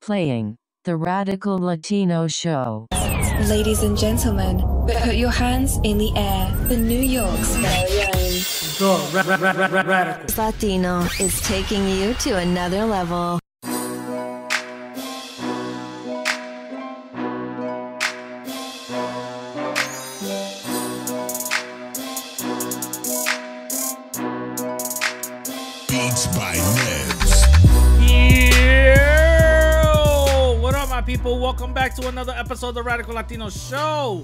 Playing the Radical Latino Show. Ladies and gentlemen, put your hands in the air for New York's very own. Radical Latino is taking you to another level. Beats by Nebs. What up, my people? Welcome back to another episode of the Radical Latino Show.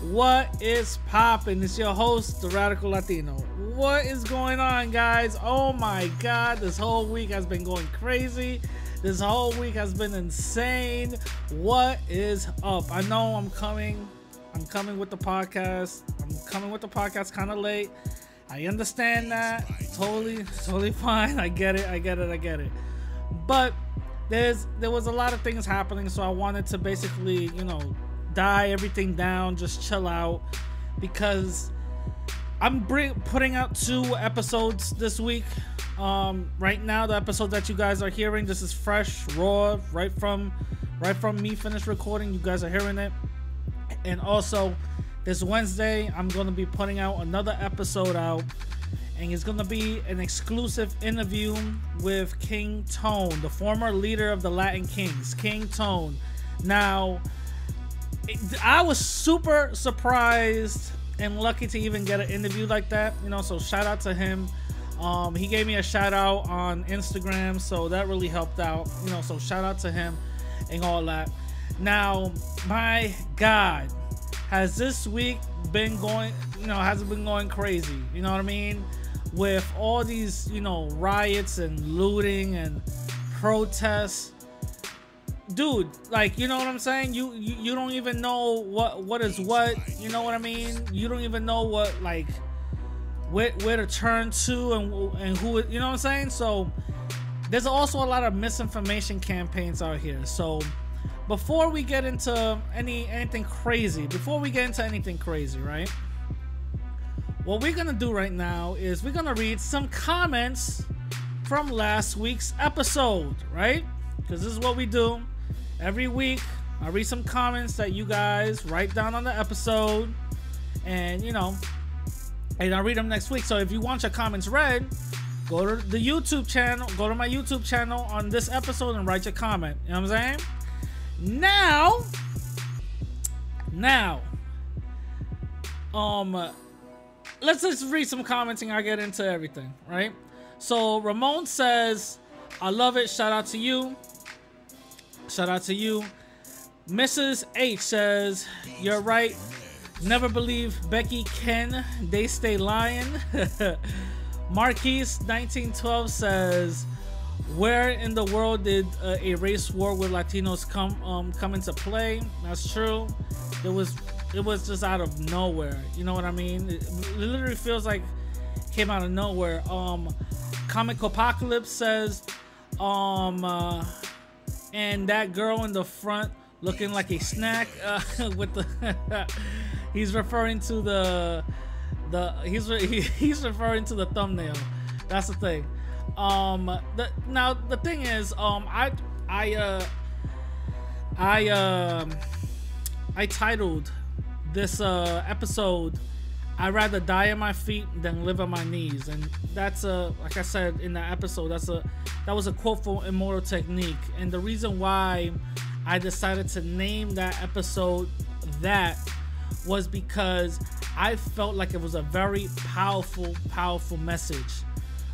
What is poppin'? It's your host, the Radical Latino. What is going on, guys? Oh my god, this whole week has been going crazy. This whole week has been insane. What is up? I know I'm coming with the podcast. I'm coming with the podcast kind of late. I understand that. Totally fine. I get it. But there was a lot of things happening, so I wanted to basically, die everything down, just chill out, because I'm putting out 2 episodes this week. Right now, the episode that you guys are hearing, this is fresh, raw, right from me finished recording. You guys are hearing it. And also, this Wednesday, I'm going to be putting out another episode out, and it's going to be an exclusive interview with King Tone, the former leader of the Latin Kings, King Tone. Now, I was super surprised and lucky to even get an interview like that, so shout out to him. He gave me a shout out on Instagram, so that really helped out, so shout out to him and all that. Now, my God, has this week been going, has it been going crazy? You know what I mean? With all these, riots and looting and protests. Dude, like, you know what I'm saying? You don't even know what is what, you know what I mean? You don't even know what, like, where to turn to and who, you know what I'm saying? So there's also a lot of misinformation campaigns out here. So before we get into anything crazy, right? What we're gonna do right now is we're gonna read some comments from last week's episode, right? Because this is what we do every week. I read some comments that you guys write down on the episode, and and I'll read them next week. So if you want your comments read, go to the YouTube channel, go to my YouTube channel on this episode and write your comment. You know what I'm saying? Now, let's just read some comments and I'll get into everything, right? So Ramon says, I love it. Shout out to you. Mrs. H says, you're right. Never believe Becky Ken. They stay lying. Marquise 1912 says, where in the world did a race war with Latinos come into play? That's true. It was just out of nowhere. You know what I mean? It literally feels like it came out of nowhere. Comic Apocalypse says, and that girl in the front looking like a snack with the he's referring to he's referring to the thumbnail. That's the thing. Now the thing is, I titled this episode, I'd rather die on my feet than live on my knees, and that's like I said in that episode, that was a quote from Immortal Technique. And the reason why I decided to name that episode that was because I felt like it was a very powerful message,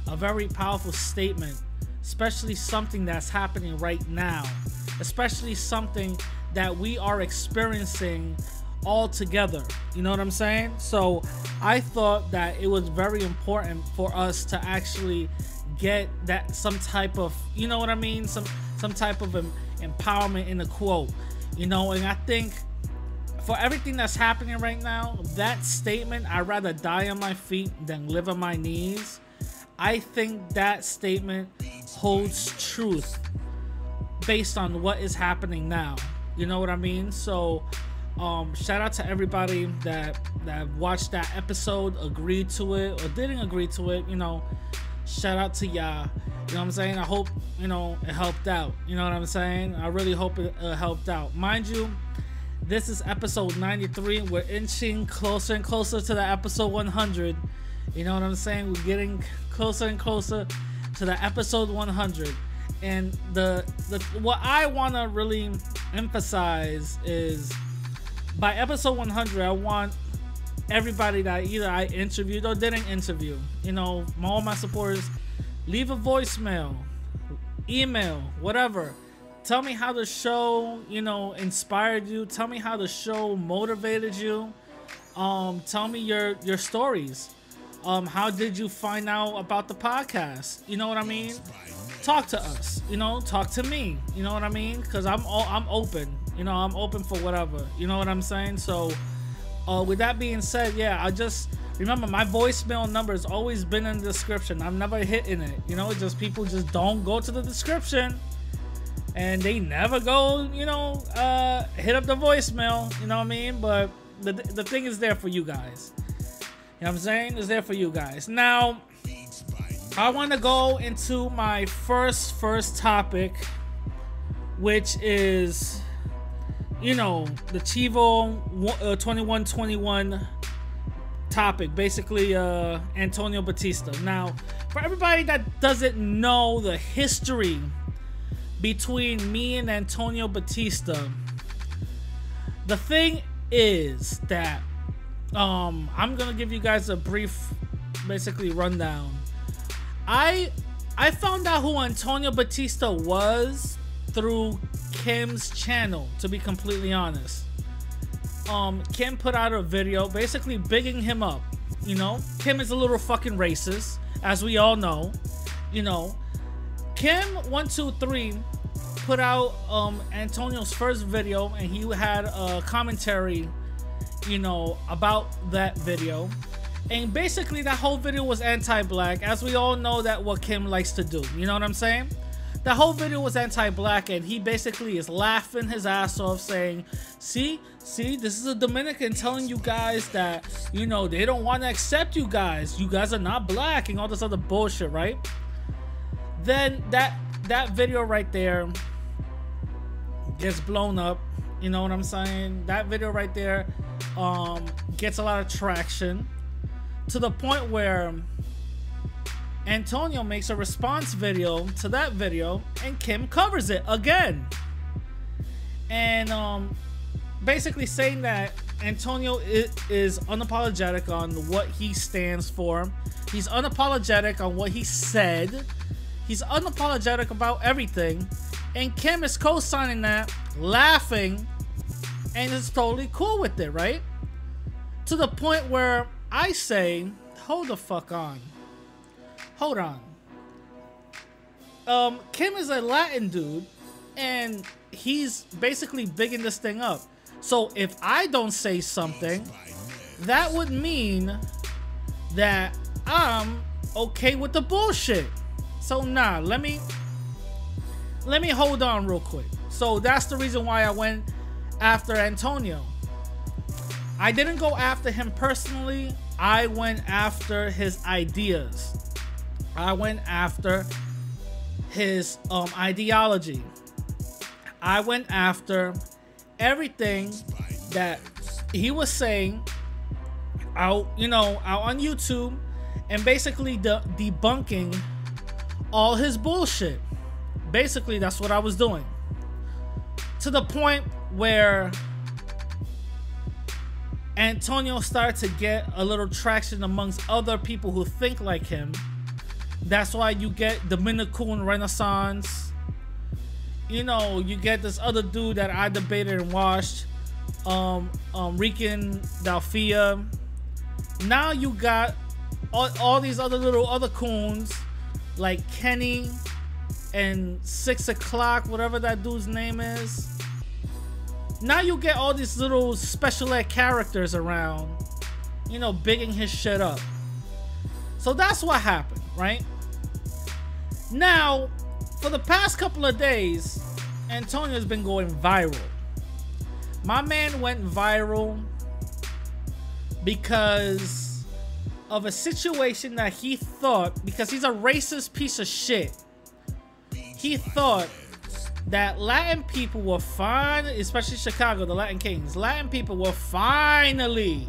a very powerful statement, especially something that's happening right now, especially something that we are experiencing all together. You know what I'm saying? So I thought that it was very important for us to actually get that some type of, you know what I mean, some type of empowerment in the quote, and I think for everything that's happening right now, that statement, I'd rather die on my feet than live on my knees, I think that statement holds truth based on what is happening now. You know what I mean? So shout out to everybody that watched that episode, agreed to it or didn't agree to it. Shout out to y'all. You know what I'm saying? I hope, you know, it helped out. You know what I'm saying? I really hope it helped out. Mind you, this is episode 93. We're inching closer and closer to the episode 100. You know what I'm saying? We're getting closer and closer to the episode 100. And the what I want to really emphasize is by episode 100, I want everybody that either I interviewed or didn't interview, you know, all my supporters, leave a voicemail, email, whatever. Tell me how the show, you know, inspired you. Tell me how the show motivated you. Tell me your stories. How did you find out about the podcast? You know what I mean? Talk to us, you know, talk to me, you know what I mean? Because I'm open, you know, I'm open for whatever, you know what I'm saying? So with that being said, yeah, I just remember my voicemail number has always been in the description. I'm never hitting it, you know. It's just people just don't go to the description and they never go, you know, hit up the voicemail, you know what I mean? But the thing is there for you guys, you know what I'm saying? It's there for you guys. Now I want to go into my first topic, which is, you know, the Chivo 2121 topic, basically Antonio Batista. Now, for everybody that doesn't know the history between me and Antonio Batista, the thing is that I'm gonna give you guys a brief, basically rundown. I found out who Antonio Batista was through Kim's channel, to be completely honest. Kim put out a video basically bigging him up. You know, Kim is a little fucking racist, as we all know. You know, Kim 123 put out Antonio's first video, and he had a commentary, you know, about that video. And basically that whole video was anti-black, as we all know that what Kim likes to do. You know what I'm saying? The whole video was anti-black, and he basically is laughing his ass off saying, see, this is a Dominican telling you guys that, you know, they don't want to accept you guys. You guys are not black and all this other bullshit, right? Then that video right there gets blown up. You know what I'm saying? That video right there gets a lot of traction, to the point where Antonio makes a response video to that video, and Kim covers it again. And basically saying that Antonio is unapologetic on what he stands for. He's unapologetic on what he said. He's unapologetic about everything. And Kim is co-signing that, laughing, and is totally cool with it, right? To the point where I say, hold the fuck on. Hold on. Kim is a Latin dude, and he's basically bigging this thing up. So if I don't say something, that would mean that I'm okay with the bullshit. So nah, let me hold on real quick. So that's the reason why I went after Antonio. I didn't go after him personally. I went after his ideas. I went after his ideology. I went after everything that he was saying out on YouTube, and basically debunking all his bullshit. Basically, that's what I was doing. To the point where Antonio started to get a little traction amongst other people who think like him. That's why you get Dominican Renaissance. You know, you get this other dude that I debated and watched, Rican Dalfia. Now you got all these other coons like Kenny and 6 o'clock, whatever that dude's name is. Now you get all these little special ed characters around, you know, bigging his shit up. So that's what happened, right? Now, for the past couple of days, Antonio's been going viral. My man went viral because of a situation that he thought, because he's a racist piece of shit, he thought that Latin people were fine, especially Chicago, the Latin Kings. Latin people were finally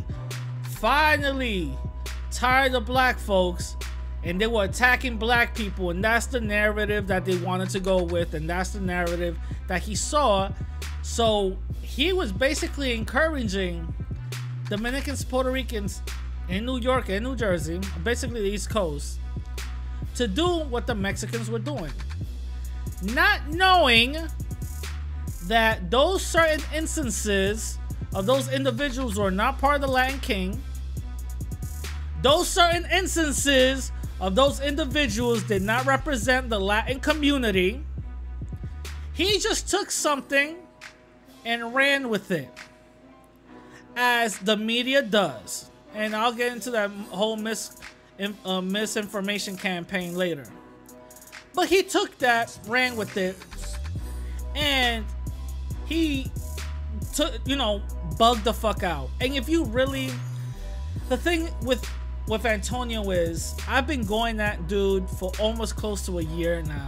tired of black folks, and they were attacking black people, and that's the narrative that they wanted to go with, and that's the narrative that he saw. So he was basically encouraging Dominicans, Puerto Ricans in New York and New Jersey, basically the East Coast, to do what the Mexicans were doing. Not knowing that those certain instances of those individuals were not part of the Latin King. Those certain instances of those individuals did not represent the Latin community. He just took something and ran with it, as the media does. And I'll get into that whole misinformation campaign later. But he took that, ran with it, and he took, bugged the fuck out. And if you really, the thing with Antonio is, I've been going at dude for almost close to a year now,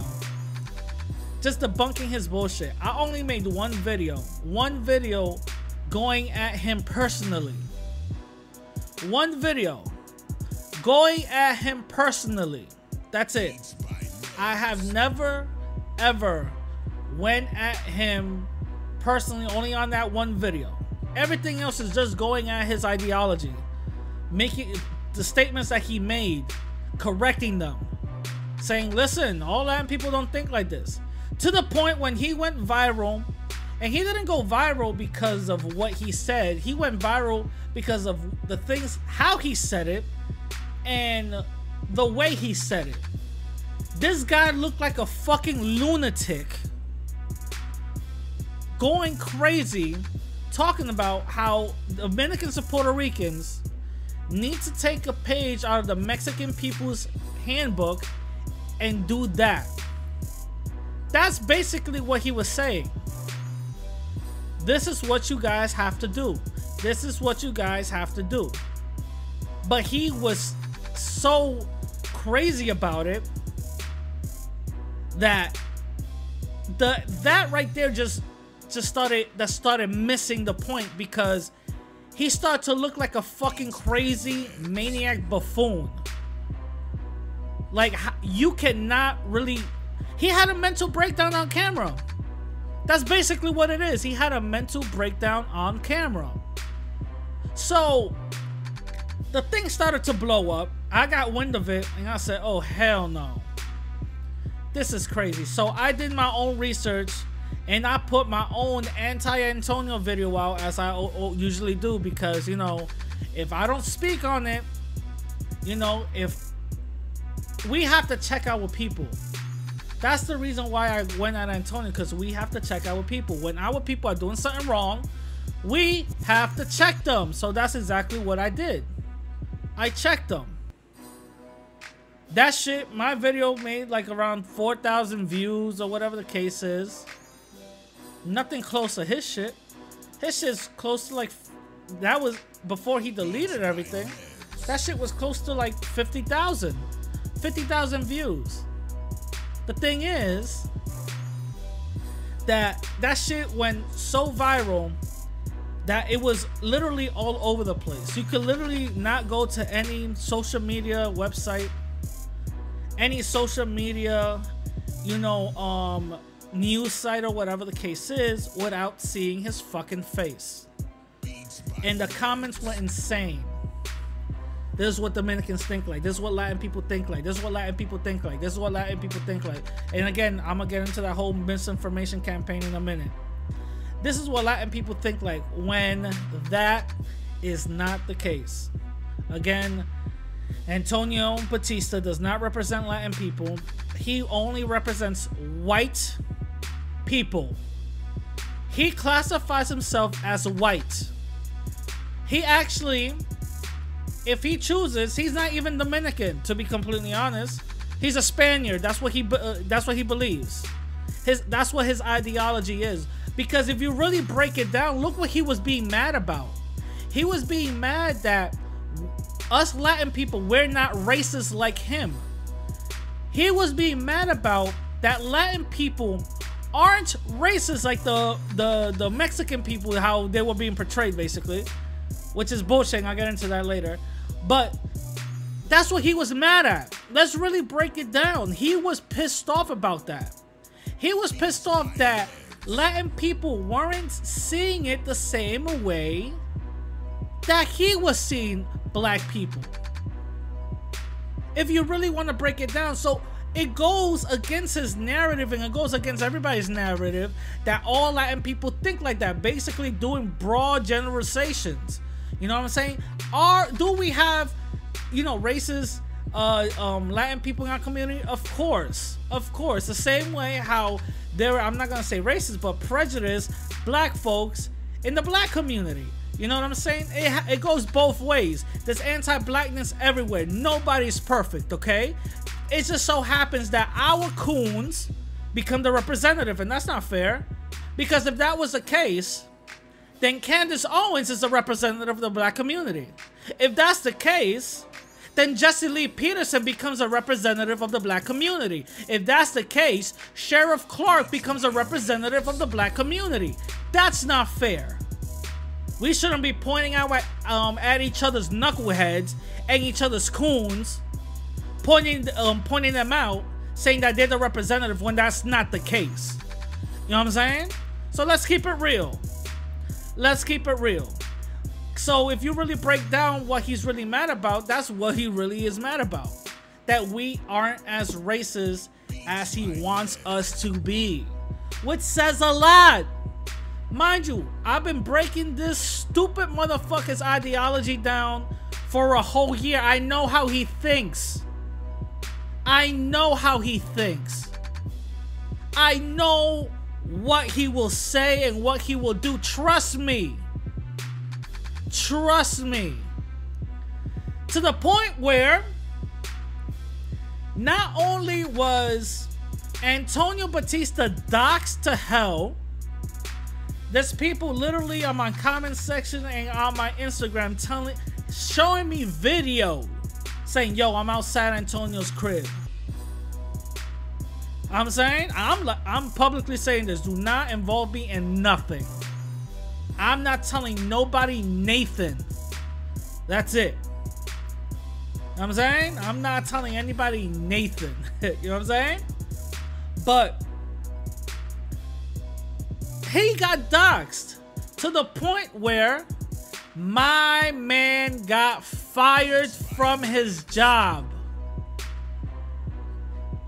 just debunking his bullshit. I only made one video going at him personally. One video going at him personally. That's it. I have never ever went at him personally, only on that one video. Everything else is just going at his ideology, making the statements that he made, correcting them, saying, listen, all Latin people don't think like this. To the point when he went viral, and he didn't go viral because of what he said. He went viral because of the things, how he said it, and the way he said it. This guy looked like a fucking lunatic, going crazy, talking about how Dominicans and Puerto Ricans need to take a page out of the Mexican people's handbook and do that. That's basically what he was saying. This is what you guys have to do. This is what you guys have to do. But he was so crazy about it that that right there just started missing the point, because he started to look like a fucking crazy maniac buffoon. Like, you cannot really, he had a mental breakdown on camera. That's basically what it is. He had a mental breakdown on camera. So the thing started to blow up. I got wind of it and I said, oh hell no, this is crazy. So I did my own research and I put my own anti-Antonio video out, as I usually do, because if I don't speak on it, if we have to check our people. That's the reason why I went at Antonio, because we have to check our people. When our people are doing something wrong, we have to check them. So that's exactly what I did. I checked them. That shit, my video made like around 4,000 views or whatever the case is. Nothing close to his shit. His shit's close to like, that was before he deleted everything. That shit was close to like 50,000 views. The thing is that shit went so viral that it was literally all over the place. You could literally not go to any social media website, any social media, news site or whatever the case is, without seeing his fucking face. And the comments were insane. This is what Dominicans think like. This is what Latin people think like. This is what Latin people think like. This is what Latin people think like. And again, I'm going to get into that whole misinformation campaign in a minute. This is what Latin people think like, when that is not the case. Again, Antonio Batista does not represent Latin people. He only represents white people. He classifies himself as white. He actually, if he chooses, he's not even Dominican, to be completely honest. He's a Spaniard. That's what he believes. That's what his ideology is. Because if you really break it down, look what he was being mad about. He was being mad that us Latin people, we're not racist like him. He was being mad about that Latin people aren't racist like the Mexican people, how they were being portrayed, basically, which is bullshit. I'll get into that later. But that's what he was mad at. Let's really break it down. He was pissed off about that. He was pissed off that Latin people weren't seeing it the same way that he was seeing black people. If you really want to break it down, so it goes against his narrative, and it goes against everybody's narrative that all Latin people think like that, basically doing broad generalizations. You know what I'm saying? Do we have, you know, racist Latin people in our community? Of course, the same way how there, I'm not gonna say racist, but prejudiced black folks in the black community. You know what I'm saying? It goes both ways. There's anti-blackness everywhere. Nobody's perfect, okay? It just so happens that our coons become the representative, and that's not fair. Because if that was the case, then Candace Owens is the representative of the black community. If that's the case, then Jesse Lee Peterson becomes a representative of the black community. If that's the case, Sheriff Clark becomes a representative of the black community. That's not fair. We shouldn't be pointing out at each other's knuckleheads and each other's coons, pointing them out, saying that they're the representative when that's not the case. You know what I'm saying? So let's keep it real. Let's keep it real. So if you really break down what he's really mad about, that's what he really is mad about. That we aren't as racist as he wants us to be. Which says a lot. Mind you, I've been breaking this stupid motherfucker's ideology down for a whole year. I know how he thinks. I know how he thinks. I know what he will say and what he will do. Trust me. Trust me. To the point where not only was Antonio Batista doxxed to hell, there's people literally on my comment section and on my Instagram showing me video saying, yo, I'm outside Antonio's crib. I'm saying, I'm publicly saying this. Do not involve me in nothing. I'm not telling nobody Nathan. That's it. You know what I'm saying? I'm not telling anybody Nathan. You know what I'm saying? But he got doxxed to the point where my man got fired from his job.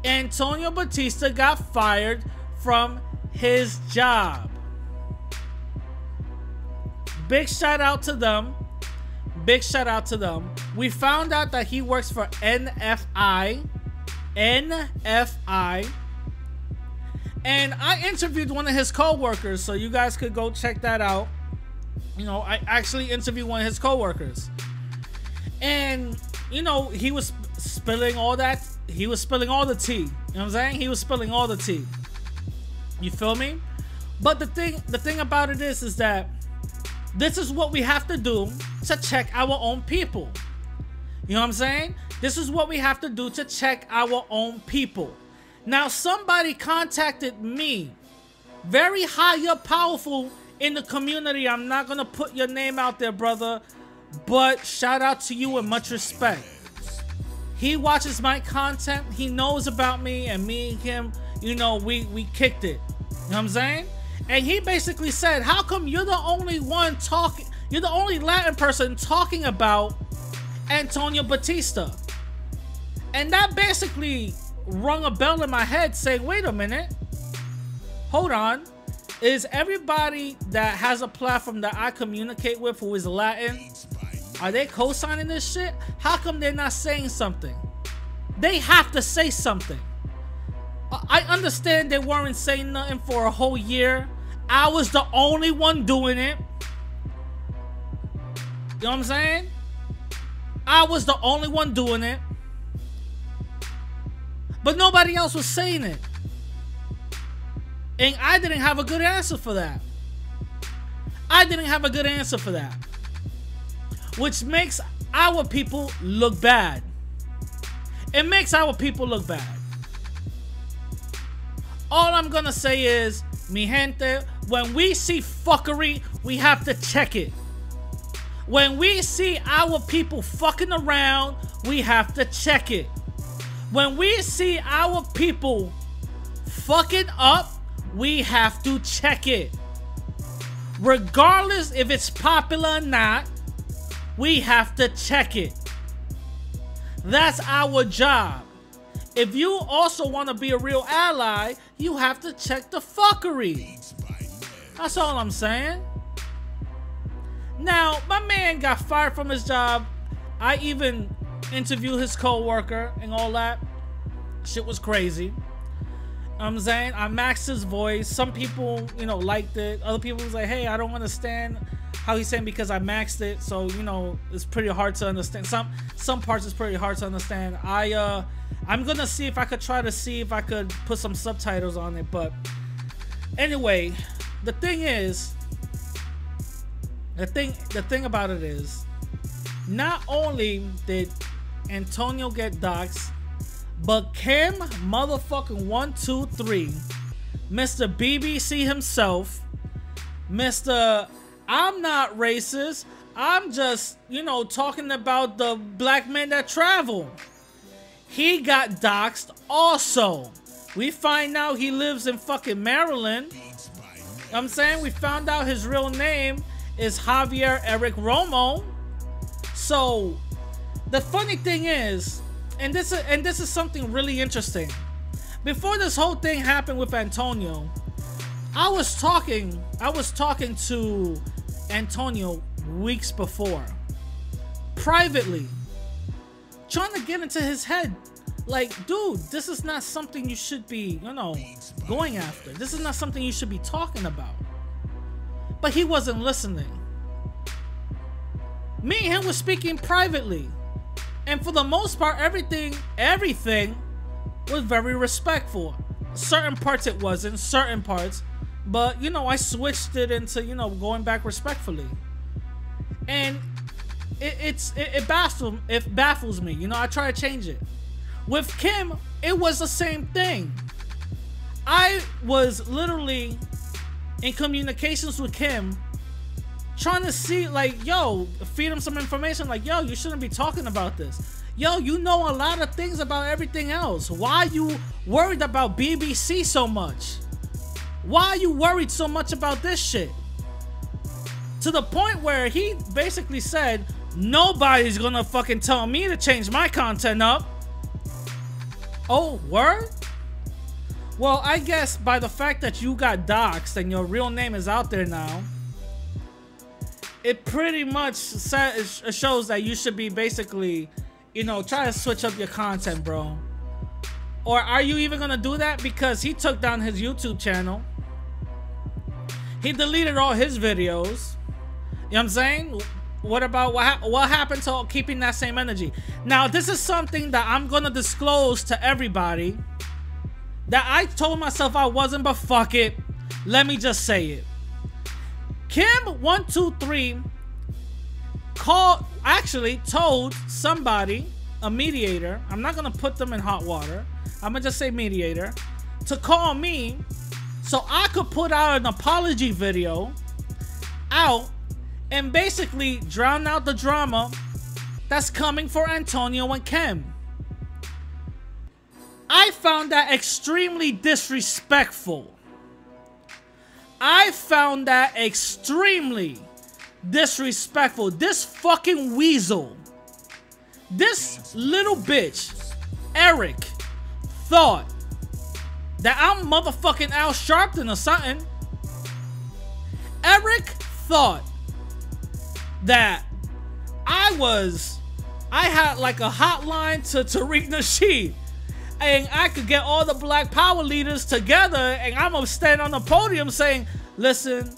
Antonio Batista got fired from his job. Big shout out to them. Big shout out to them. We found out that he works for NFI. NFI. And I interviewed one of his co-workers, so you guys could go check that out. You know, I actually interviewed one of his co-workers. And, you know, he was spilling all that. He was spilling all the tea. You know what I'm saying? He was spilling all the tea. You feel me? But the thing about it is that this is what we have to do to check our own people. You know what I'm saying? This is what we have to do to check our own people. Now, somebody contacted me, very high up, powerful in the community. I'm not going to put your name out there, brother, but shout out to you and much respect. He watches my content. He knows about me, and me and him, you know, we kicked it. You know what I'm saying? And he basically said, how come you're the only one talking, you're the only Latin person talking about Antonio Batista? And that basically rung a bell in my head saying, wait a minute, hold on. Is everybody that has a platform that I communicate with who is Latin, are they co-signing this shit? How come they're not saying something? They have to say something. I understand they weren't saying nothing for a whole year. I was the only one doing it. You know what I'm saying? I was the only one doing it. But nobody else was saying it. And I didn't have a good answer for that. I didn't have a good answer for that. Which makes our people look bad. It makes our people look bad. All I'm gonna say is, mi gente, when we see fuckery, we have to check it. When we see our people fucking around, we have to check it. When we see our people fucking up, we have to check it. Regardless if it's popular or not, we have to check it. That's our job. If you also want to be a real ally, you have to check the fuckery. That's all I'm saying. Now, my man got fired from his job. I even interviewed his co-worker and all that. Shit was crazy. I'm saying, I maxed his voice. Some people, you know, liked it. Other people was like, hey, I don't understand how he's saying because I maxed it. So, you know, it's pretty hard to understand. Some parts is pretty hard to understand. I'm gonna see if I could put some subtitles on it. But anyway, the thing is, the thing about it is, not only did Antonio get doxxed, but Kim motherfucking 123, Mr. BBC himself, Mr. I'm not racist, I'm just, you know, talking about the black men that travel. He got doxxed also. We find out he lives in fucking Maryland. I'm saying, we found out his real name is Javier Eric Romo. So the funny thing is, and this is something really interesting. Before this whole thing happened with Antonio, I was talking to Antonio weeks before, privately, trying to get into his head. Like, dude, this is not something you should be, you know, going after. This is not something you should be talking about. But he wasn't listening. Me and him was speaking privately. And for the most part, everything was very respectful. Certain parts it wasn't, certain parts. But, you know, I switched it into, you know, going back respectfully. And it baffles me. You know, I try to change it. With Kim, it was the same thing. I was literally in communications with Kim, trying to see, like, yo, feed him some information, like, yo, you shouldn't be talking about this. Yo, you know a lot of things about everything else. Why are you worried about BBC so much? Why are you worried so much about this shit? To the point where he basically said, nobody's gonna fucking tell me to change my content up. Oh, word? Well, I guess by the fact that you got doxxed and your real name is out there now, it pretty much shows that you should be basically, you know, try to switch up your content, bro. Or are you even gonna do that? Because he took down his YouTube channel. He deleted all his videos. You know what I'm saying? What about what happened to keeping that same energy? Now, this is something that I'm gonna disclose to everybody that I told myself I wasn't, but fuck it. Let me just say it. Kim123 told somebody, a mediator, I'm not gonna put them in hot water, I'm gonna just say mediator, to call me so I could put out an apology video out and basically drown out the drama that's coming for Antonio and Kim. I found that extremely disrespectful. I found that extremely disrespectful. This fucking weasel, this little bitch, Eric, thought that I'm motherfucking Al Sharpton or something. Eric thought that I had like a hotline to Tariq Nasheed, and I could get all the black power leaders together and I'm gonna stand on the podium saying, listen,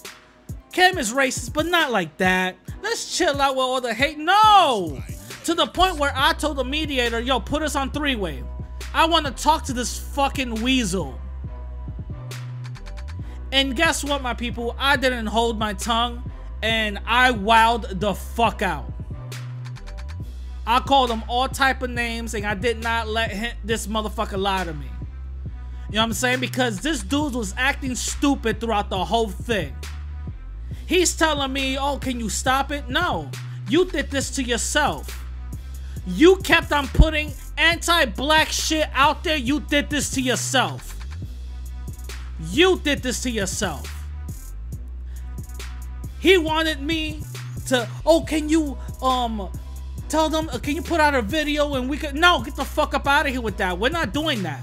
Kim is racist, but not like that. Let's chill out with all the hate. No! To the point where I told the mediator, yo, put us on three-way. I want to talk to this fucking weasel. And guess what, my people? I didn't hold my tongue and I wowed the fuck out. I called him all type of names, and I did not let this motherfucker lie to me. You know what I'm saying? Because this dude was acting stupid throughout the whole thing. He's telling me, oh, can you stop it? No, you did this to yourself. You kept on putting anti-black shit out there. You did this to yourself. You did this to yourself. He wanted me to, oh, can you tell them, can you put out a video and we could, no, get the fuck up out of here with that. We're not doing that.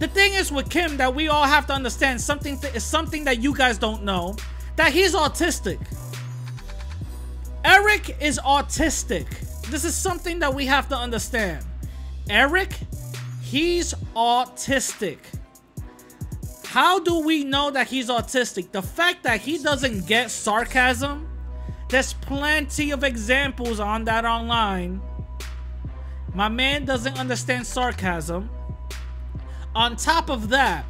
The thing is with Kim that we all have to understand something that you guys don't know, that he's autistic. Eric is autistic. This is something that we have to understand. Eric, he's autistic. How do we know that he's autistic? The fact that he doesn't get sarcasm, there's plenty of examples on that online. My man doesn't understand sarcasm. On top of that,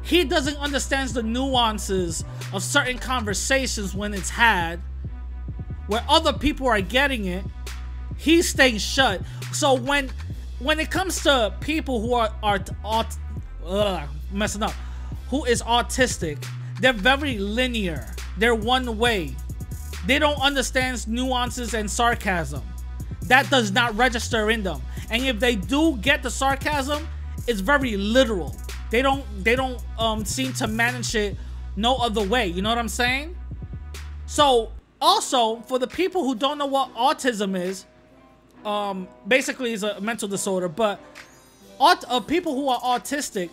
he doesn't understand the nuances of certain conversations when it's had, where other people are getting it. He's staying shut. So when it comes to people who are messing up, who is autistic, they're very linear. They're one way. They don't understand nuances and sarcasm. That does not register in them. And if they do get the sarcasm, it's very literal. They don't seem to manage it no other way. You know what I'm saying? So also, for the people who don't know what autism is, basically it's a mental disorder, but people who are autistic,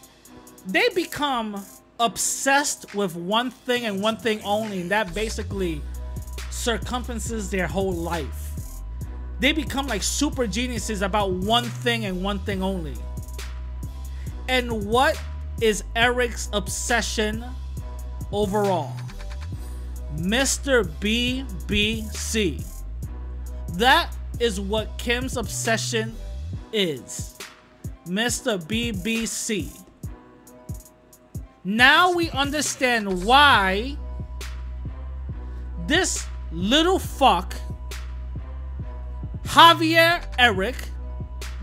they become obsessed with one thing and one thing only, and that basically circumferences their whole life. They become like super geniuses about one thing and one thing only. And what is Eric's obsession overall? Mr. BBC. That is what Kim's obsession is. Mr. BBC. Now we understand why this little fuck, Javier Eric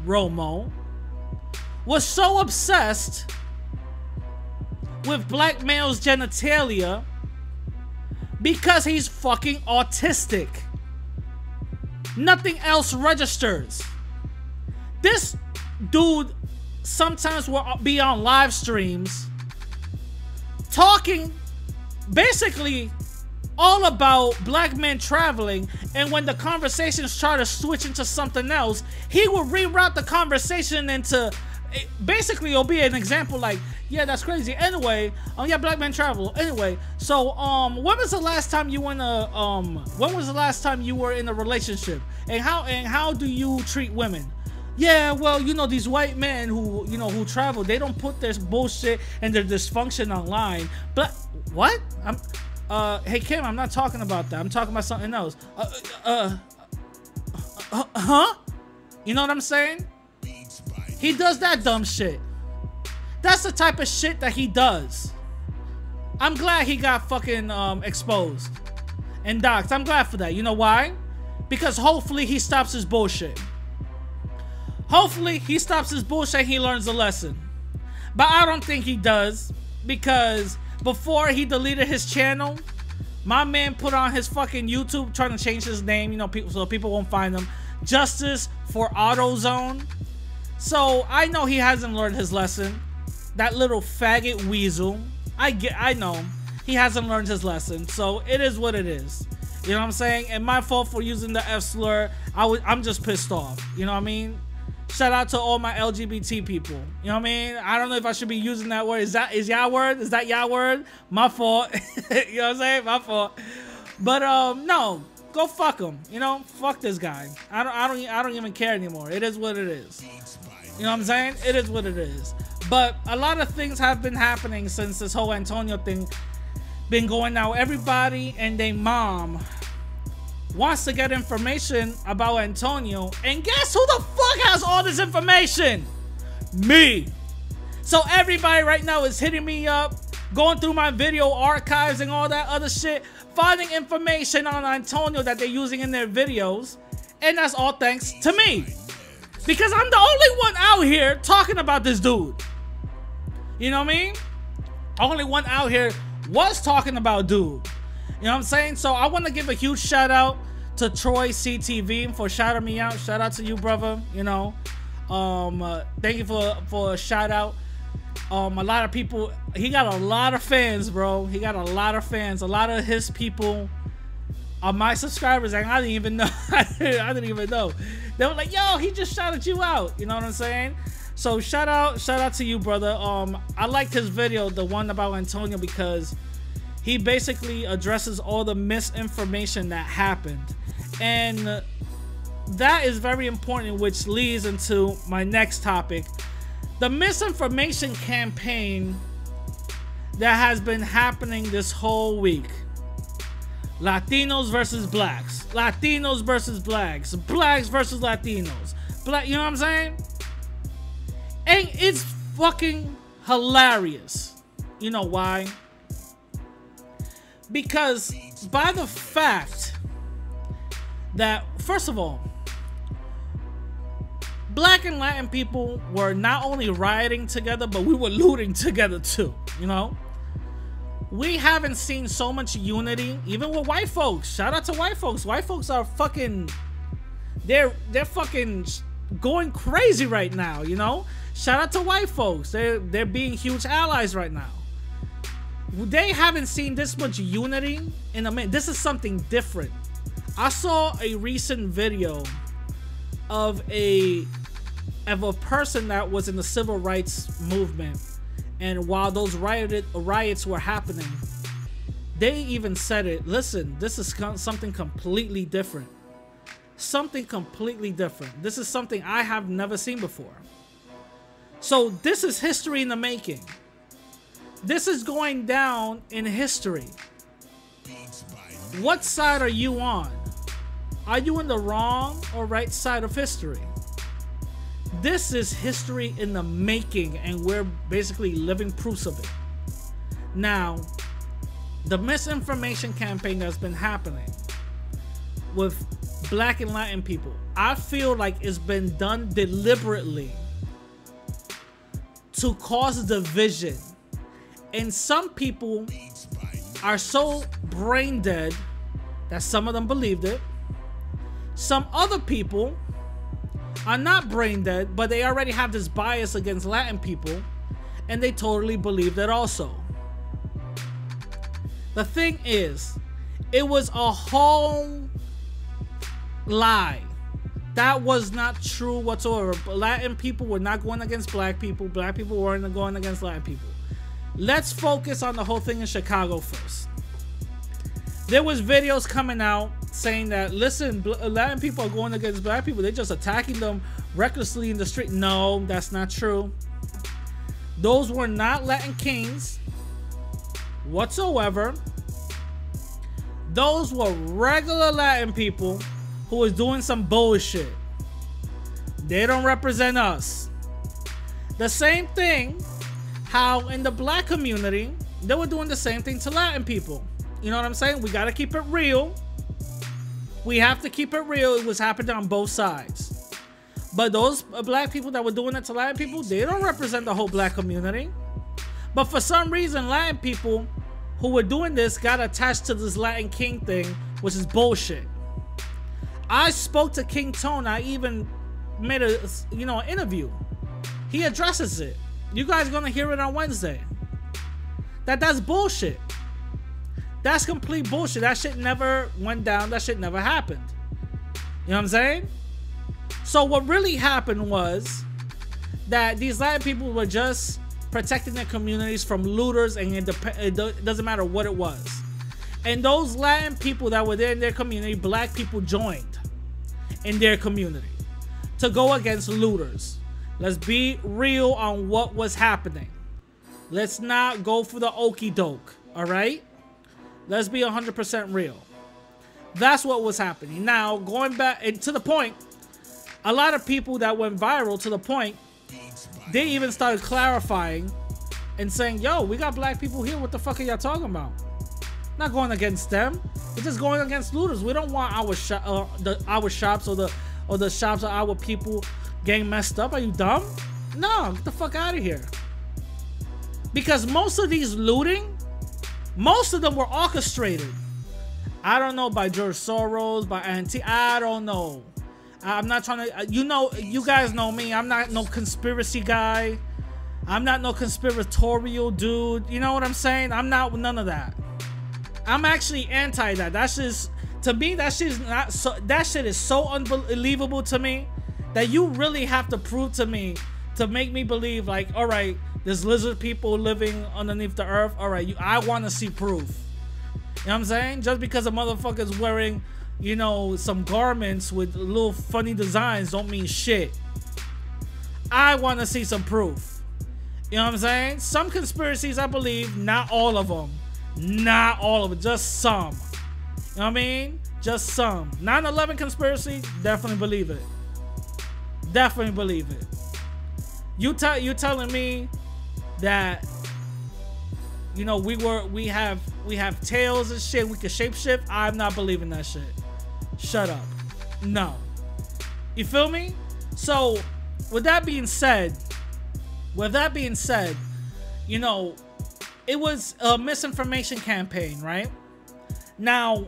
Romo, was so obsessed with black males' genitalia because he's fucking autistic. Nothing else registers. This dude sometimes will be on live streams talking basically all about black men traveling, and when the conversations try to switch into something else, he will reroute the conversation into, basically it'll be an example like, yeah, that's crazy. Anyway, yeah, black men travel. Anyway, so when was the last time you were in a relationship? And how do you treat women? Yeah, well, you know, these white men who travel, they don't put their bullshit and their dysfunction online. But what? Hey Kim, I'm not talking about that. I'm talking about something else. Huh? You know what I'm saying? He does that dumb shit. That's the type of shit that he does. I'm glad he got fucking exposed and doxxed. I'm glad for that. You know why? Because hopefully he stops his bullshit. Hopefully he stops his bullshit and he learns a lesson. But I don't think he does, because before he deleted his channel, my man put on his fucking YouTube trying to change his name, you know, so people won't find him. Justice for AutoZone. So I know he hasn't learned his lesson. That little faggot weasel. I know he hasn't learned his lesson. So it is what it is. You know what I'm saying? And my fault for using the F slur. I'm just pissed off. You know what I mean? Shout out to all my LGBT people. You know what I mean? I don't know if I should be using that word. Is y'all word? Is that y'all word? My fault. You know what I'm saying? My fault. But no, go fuck him. You know, fuck this guy. I don't even care anymore. It is what it is. You know what I'm saying? It is what it is. But a lot of things have been happening since this whole Antonio thing been going out. Everybody and their mom wants to get information about Antonio, and guess who the fuck has all this information? Me. So everybody right now is hitting me up, going through my video archives and all that other shit, finding information on Antonio that they're using in their videos, And that's all thanks to me. Because I'm the only one out here talking about this dude. You know what I mean? Only one out here was talking about dude. You know what I'm saying? So I want to give a huge shout out to Troy CTV for shouting me out. Shout out to you, brother. You know, thank you for a shout out. A lot of people, he got a lot of fans, bro. He got a lot of fans. A lot of his people are my subscribers, and I didn't even know. I didn't even know. They were like, yo, he just shouted you out. You know what I'm saying? So shout out to you, brother. I liked his video, the one about Antonio, because he basically addresses all the misinformation that happened. And that is very important, which leads into my next topic. The misinformation campaign that has been happening this whole week. Latinos versus blacks. Latinos versus blacks. Blacks versus Latinos. You know what I'm saying? And it's fucking hilarious. You know why? Because by the fact that, first of all, black and Latin people were not only rioting together, but we were looting together too, you know? We haven't seen so much unity, even with white folks. Shout out to white folks. White folks are fucking, they're fucking going crazy right now, you know? Shout out to white folks. They're being huge allies right now. They haven't seen this much unity in a minute. This is something different. I saw a recent video of a person that was in the civil rights movement, and while those riots were happening, they even said it. Listen, this is something completely different. Something completely different. This is something I have never seen before. So this is history in the making. This is going down in history. What side are you on? Are you in the wrong or right side of history? This is history in the making, and we're basically living proofs of it. Now, the misinformation campaign that's been happening with black and Latin people, I feel like it's been done deliberately to cause division. And some people are so brain dead that some of them believed it. Some other people are not brain dead, but they already have this bias against Latin people, and they totally believed it also. The thing is, it was a whole lie. That was not true whatsoever. Latin people were not going against black people. Black people weren't going against Latin people. Let's focus on the whole thing in Chicago first. There was videos coming out saying that, listen, Latin people are going against black people. They're just attacking them recklessly in the street. No, that's not true. Those were not Latin kings whatsoever. Those were regular Latin people who was doing some bullshit. They don't represent us. The same thing, how in the black community, they were doing the same thing to Latin people. You know what I'm saying? We got to keep it real. We have to keep it real. It was happening on both sides. But those black people that were doing it to Latin people, they don't represent the whole black community. But for some reason, Latin people who were doing this got attached to this Latin king thing, which is bullshit. I spoke to King Tone. I even made a, an interview. He addresses it. You guys gonna hear it on Wednesday. That's bullshit. That's complete bullshit. That shit never went down. That shit never happened. You know what I'm saying? So what really happened was that these Latin people were just protecting their communities from looters, and it doesn't matter what it was. And those Latin people that were there in their community, black people joined in their community to go against looters. Let's be real on what was happening. Let's not go for the okie doke, all right? Let's be 100% real. That's what was happening. Now, going back and to the point, a lot of people that went viral to the point, they even started clarifying and saying, yo, we got black people here. What the fuck are y'all talking about? Not going against them. We're just going against looters. We don't want our our shops or the shops of our people getting messed up. Are you dumb? No, get the fuck out of here. Because most of these looting, most of them were orchestrated. I don't know, by George Soros, by Anti. I don't know. I'm not trying to. You guys know me. I'm not no conspiracy guy. I'm not no conspiratorial dude. You know what I'm saying? I'm not none of that. I'm actually anti that. That's just, to me, that shit is not so. That shit is so unbelievable to me that you really have to prove to me to make me believe, like, all right, there's lizard people living underneath the earth. All right, I want to see proof. You know what I'm saying? Just because a motherfucker's wearing, you know, some garments with little funny designs don't mean shit. I want to see some proof. You know what I'm saying? Some conspiracies, I believe, not all of them. Not all of it, just some. You know what I mean? Just some. 9/11 conspiracy, definitely believe it. Definitely believe it. You telling me that, you know, we have tails and shit, we can shapeshift? I'm not believing that shit. Shut up. No. You feel me? So, with that being said, you know, it was a misinformation campaign, right? Now,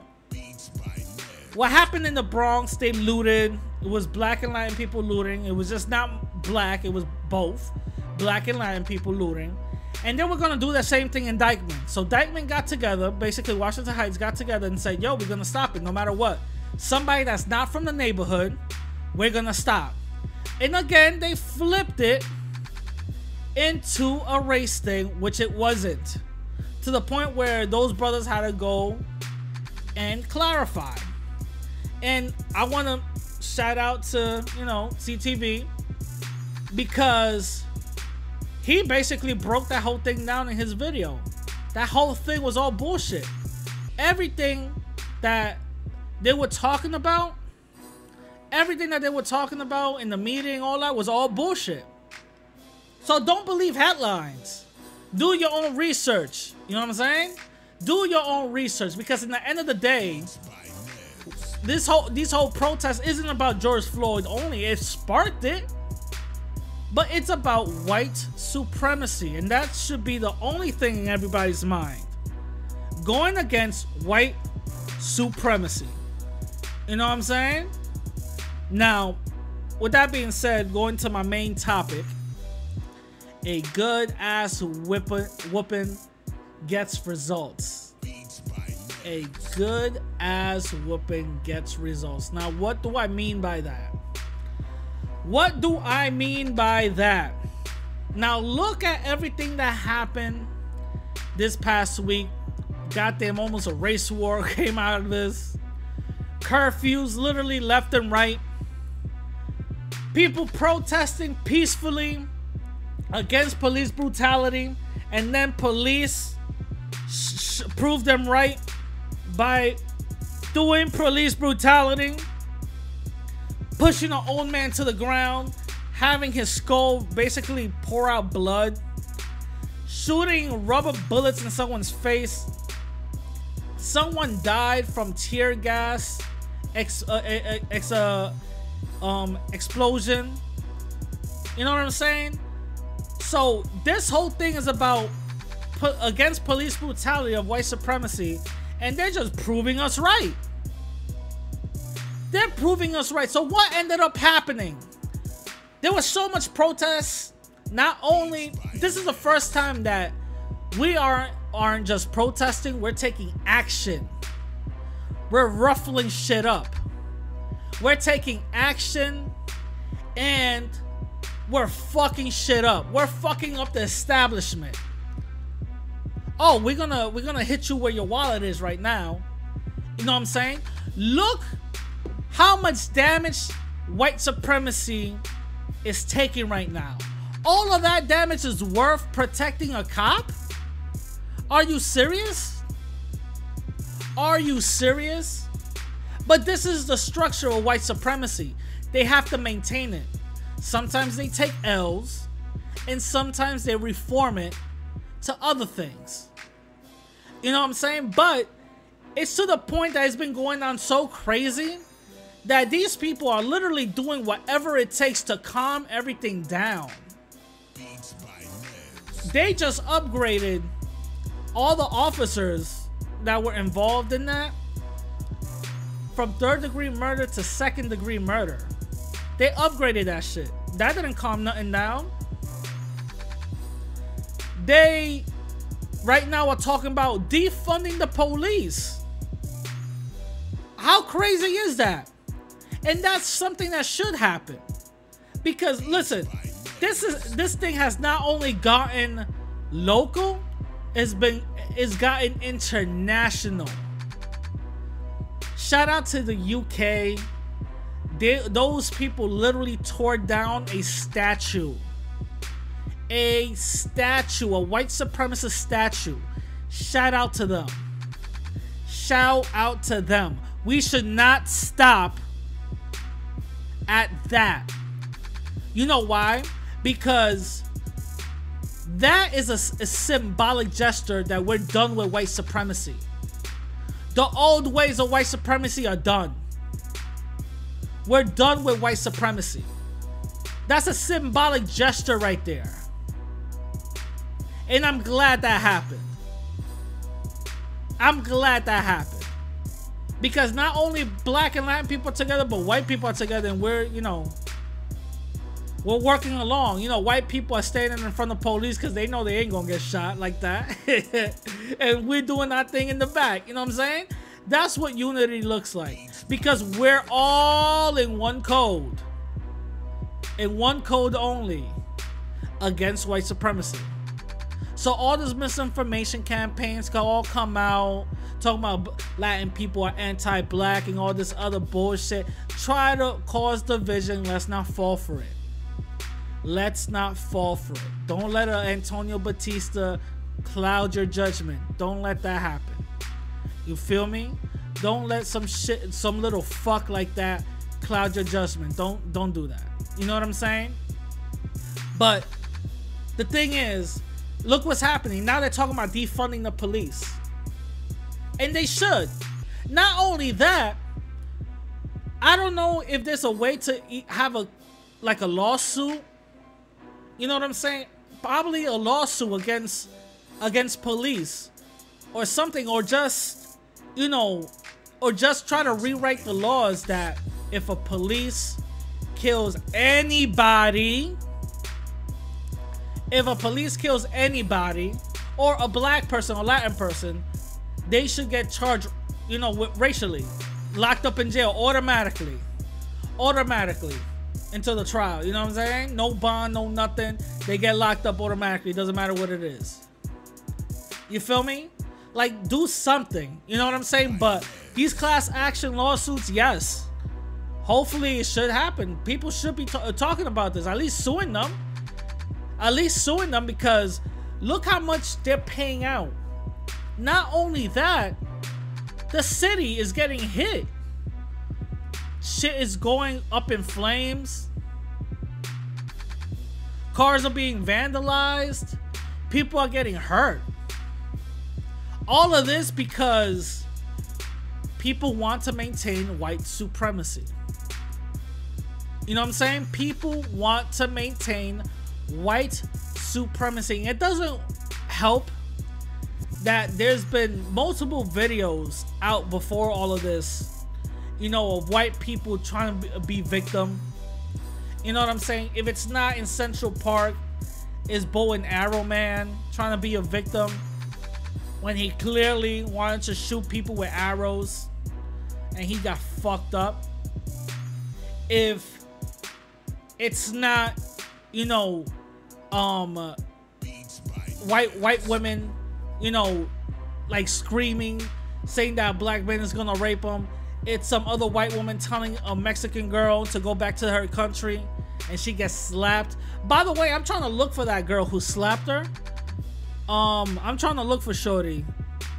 what happened in the Bronx, they looted. It was black and Latin people looting. It was just not black, it was both. Black and Latin people looting. And then we're gonna do the same thing in Dykeman. So Dykeman got together, basically Washington Heights got together and said, yo, we're gonna stop it no matter what. Somebody that's not from the neighborhood, we're gonna stop. And again, they flipped it into a race thing, which it wasn't, to the point where those brothers had to go and clarify. And I want to shout out to, you know, CTV, because he basically broke that whole thing down in his video. That whole thing was all bullshit. Everything that they were talking about, in the meeting, all that was all bullshit. So don't believe headlines. Do your own research. You know what I'm saying? Do your own research, because in the end of the day, these whole protests isn't about George Floyd only. It sparked it, but it's about white supremacy, and that should be the only thing in everybody's mind. Going against white supremacy. You know what I'm saying? Now, with that being said, going to my main topic. A good ass whooping gets results. A good ass whooping gets results. Now, what do I mean by that? What do I mean by that? Now, look at everything that happened this past week. Goddamn, almost a race war came out of this. Curfews literally left and right. People protesting peacefully against police brutality, and then police proved them right by doing police brutality, pushing an old man to the ground, having his skull basically pour out blood, shooting rubber bullets in someone's face. Someone died from tear gas explosion. You know what I'm saying? So this whole thing is about against police brutality of white supremacy, and they're just proving us right. They're proving us right. So what ended up happening? There was so much protests. Not only, this is the first time that we aren't just protesting, we're taking action. We're ruffling shit up. We're taking action, and we're fucking shit up. We're fucking up the establishment. Oh, we're gonna hit you where your wallet is right now. You know what I'm saying? Look how much damage white supremacy is taking right now. All of that damage is worth protecting a cop? Are you serious? Are you serious? But this is the structure of white supremacy. They have to maintain it. Sometimes they take L's, and sometimes they reform it to other things. You know what I'm saying? But It's to the point that it's been going on so crazy that these people are literally doing whatever it takes to calm everything down. They just upgraded all the officers that were involved in that from 3rd-degree murder to 2nd-degree murder. They upgraded that shit. That didn't calm nothing down. They right now are talking about defunding the police. How crazy is that? And that's something that should happen. Because listen, this thing has not only gotten local, it's gotten international. Shout out to the UK. Those people literally tore down a statue. A white supremacist statue. Shout out to them. Shout out to them. We should not stop at that. You know why? Because that is a symbolic gesture that we're done with white supremacy. The old ways of white supremacy are done. We're done with white supremacy. That's a symbolic gesture right there. And I'm glad that happened. I'm glad that happened. Because not only black and Latin people are together, but white people are together, and we're working along. You know, white people are standing in front of police because they know they ain't gonna get shot like that. And we're doing our thing in the back. You know what I'm saying? That's what unity looks like. Because we're all in one code. In one code only. Against white supremacy. So all this misinformation campaigns can all come out talking about Latin people are anti-black and all this other bullshit. Try to cause division. Let's not fall for it. Let's not fall for it. Don't let Antonio Batista cloud your judgment. Don't let that happen. You feel me? Don't let some little fuck like that cloud your judgment. Don't do that. You know what I'm saying? But the thing is, look what's happening. Now they're talking about defunding the police. And they should. Not only that, I don't know if there's a way to have a lawsuit. You know what I'm saying? Probably a lawsuit against police or something, or just, or just try to rewrite the laws that if a police kills anybody, or a black person or Latin person, they should get charged, racially, locked up in jail automatically until the trial. You know what I'm saying? No bond, no nothing. They get locked up automatically. It doesn't matter what it is. You feel me? Like, do something. You know what I'm saying? But these class action lawsuits, yes. Hopefully it should happen. People should be talking about this. At least suing them. Because look how much they're paying out. Not only that, the city is getting hit. Shit is going up in flames. Cars are being vandalized. People are getting hurt. All of this because people want to maintain white supremacy. You know what I'm saying? People want to maintain white supremacy. It doesn't help that there's been multiple videos out before all of this, of white people trying to be victim. You know what I'm saying? If it's not in Central Park, it's Bow and Arrow Man trying to be a victim when he clearly wanted to shoot people with arrows and he got fucked up. If it's not, white women, like screaming, saying that a black man is gonna rape them. It's some other white woman telling a Mexican girl to go back to her country and she gets slapped. By the way, I'm trying to look for that girl who slapped her. I'm trying to look for Shorty.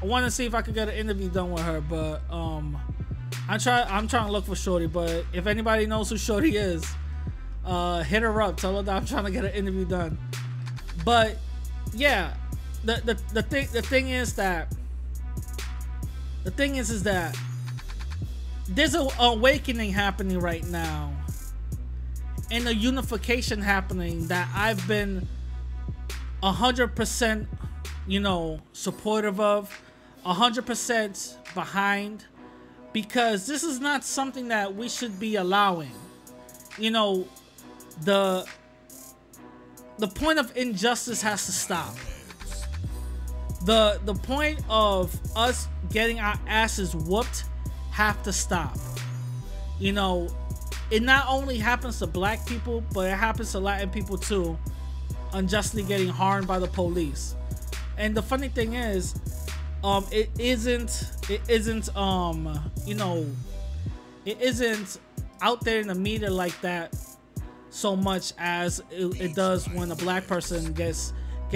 I want to see if I could get an interview done with her, but I'm trying to look for Shorty. But if anybody knows who Shorty is, hit her up. Tell her that I'm trying to get an interview done. But yeah, the thing is that The thing is that there's an awakening happening right now and a unification happening that I've been 100%, you know, supportive of, 100% behind, because this is not something that we should be allowing. You know, the point of injustice has to stop. The point of us getting our asses whooped have to stop. You know, it not only happens to black people, but it happens to Latin people too, unjustly getting harmed by the police. And the funny thing is, it isn't you know, it isn't out there in the media like that so much as it does when a black person gets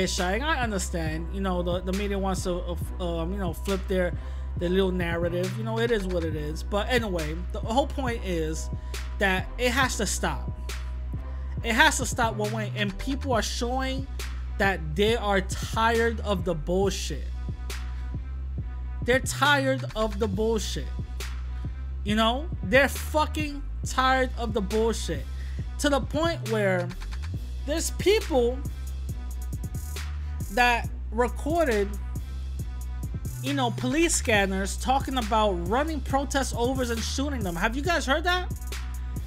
shot. And I understand, you know, the media wants to you know, flip their little narrative. You know, it is what it is. But anyway, the whole point is that it has to stop. It has to stop one way, and people are showing that they are tired of the bullshit. They're tired of the bullshit. You know, they're fucking tired of the bullshit, to the point where there's people that recorded, you know, police scanners talking about running protest overs and shooting them. Have you guys heard that?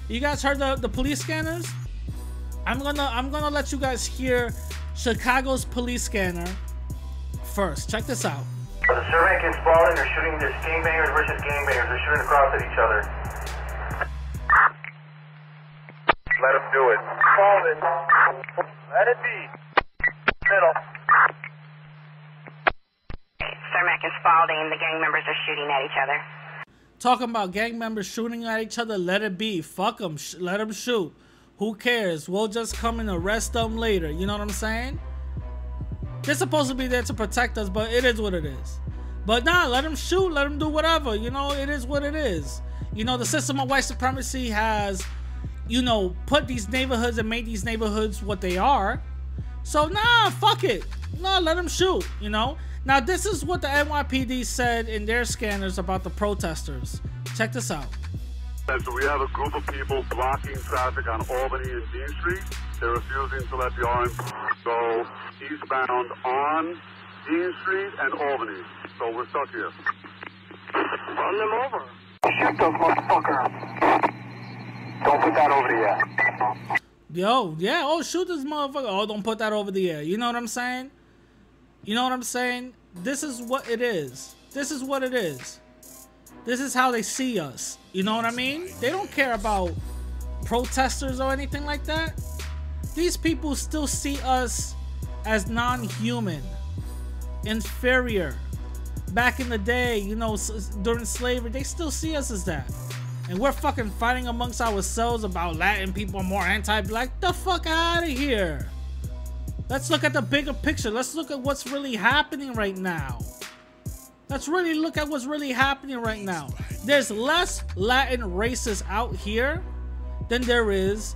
You guys heard the police scanners? I'm gonna let you guys hear Chicago's police scanner first. Check this out. The survey gets sprawling. They're shooting. There's gangbangers versus gangbangers. They're shooting across at each other. Let them do it. Falling. Let it be. Middle. Cermak and Spalding, the gang members are shooting at each other. Talking about gang members shooting at each other. Let it be. Fuck them. Let them shoot. Who cares? We'll just come and arrest them later. You know what I'm saying? They're supposed to be there to protect us, but it is what it is. But nah, let them shoot. Let them do whatever. You know, it is what it is. You know, the system of white supremacy has, you know, put these neighborhoods and made these neighborhoods what they are. So nah, fuck it. No, let them shoot, you know? Now, this is what the NYPD said in their scanners about the protesters. Check this out. So we have a group of people blocking traffic on Albany and Dean Street. They're refusing to let the orange go eastbound on Dean Street and Albany. So we're stuck here. Run them over. Shoot those motherfuckers. Don't put that over the air. Yo, yeah, oh, shoot this motherfucker. Oh, don't put that over the air. You know what I'm saying? You know what I'm saying? This is what it is. This is what it is. This is how they see us. You know what I mean? They don't care about protesters or anything like that. These people still see us as non-human, inferior. Back in the day, you know, during slavery, they still see us as that. And we're fucking fighting amongst ourselves about Latin people are more anti-black. The fuck out of here. Let's look at the bigger picture. Let's look at what's really happening right now. Let's really look at what's really happening right now. There's less Latin races out here than there is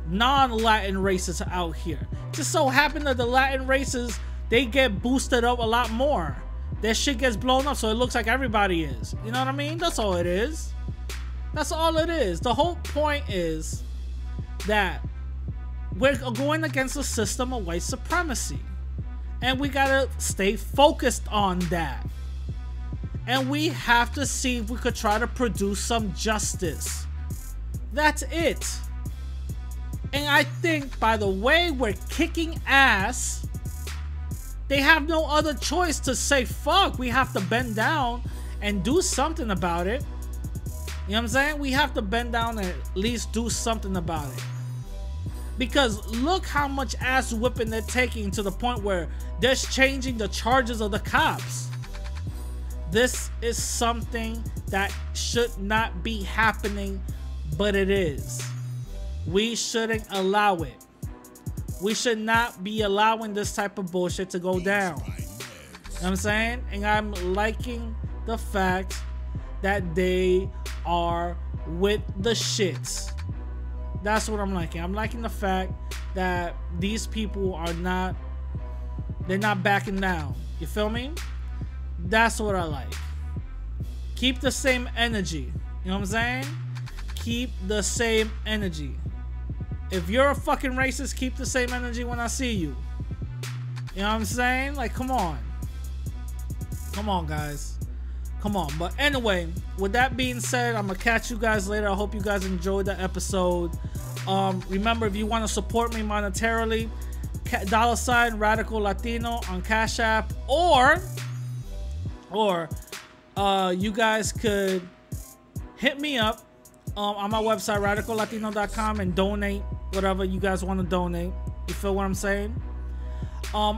non-Latin races out here. Just so happen that the Latin races, they get boosted up a lot more. Their shit gets blown up so it looks like everybody is. You know what I mean? That's all it is. That's all it is. The whole point is that we're going against a system of white supremacy. And we gotta stay focused on that. And we have to see if we could try to produce some justice. That's it. And I think by the way we're kicking ass, they have no other choice to say, fuck, we have to bend down and do something about it. You know what I'm saying? We have to bend down and at least do something about it. Because look how much ass whipping they're taking, to the point where they're changing the charges of the cops. This is something that should not be happening, but it is. We shouldn't allow it. We should not be allowing this type of bullshit to go down. You know what I'm saying? And I'm liking the fact that they are with the shits. That's what I'm liking. I'm liking the fact that these people are not, they're not backing down. You feel me? That's what I like. keep the same energy. You know what I'm saying? Keep the same energy. If you're a fucking racist, keep the same energy when I see you. You know what I'm saying? Like, come on. Come on, guys. Come on. But anyway, with that being said, I'm gonna catch you guys later. I hope you guys enjoyed the episode. Remember, if you want to support me monetarily, $ Radical Latino on Cash App, or you guys could hit me up on my website radicallatino.com and donate whatever you guys want to donate. You feel what I'm saying?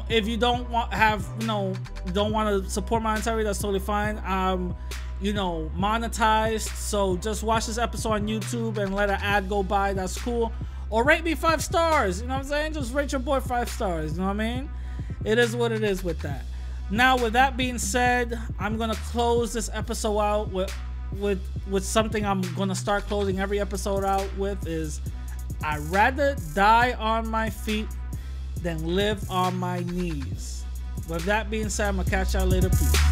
If you don't want don't want to support monetarily, that's totally fine. Monetized, so just watch this episode on YouTube and let an ad go by. That's cool. Or rate me 5 stars. You know what I'm saying? Just rate your boy 5 stars. You know what I mean? It is what it is with that. Now, with that being said, I'm gonna close this episode out with something I'm gonna start closing every episode out with. Is I'd rather die on my feet than live on my knees. With that being said, I'm gonna catch y'all later. Peace.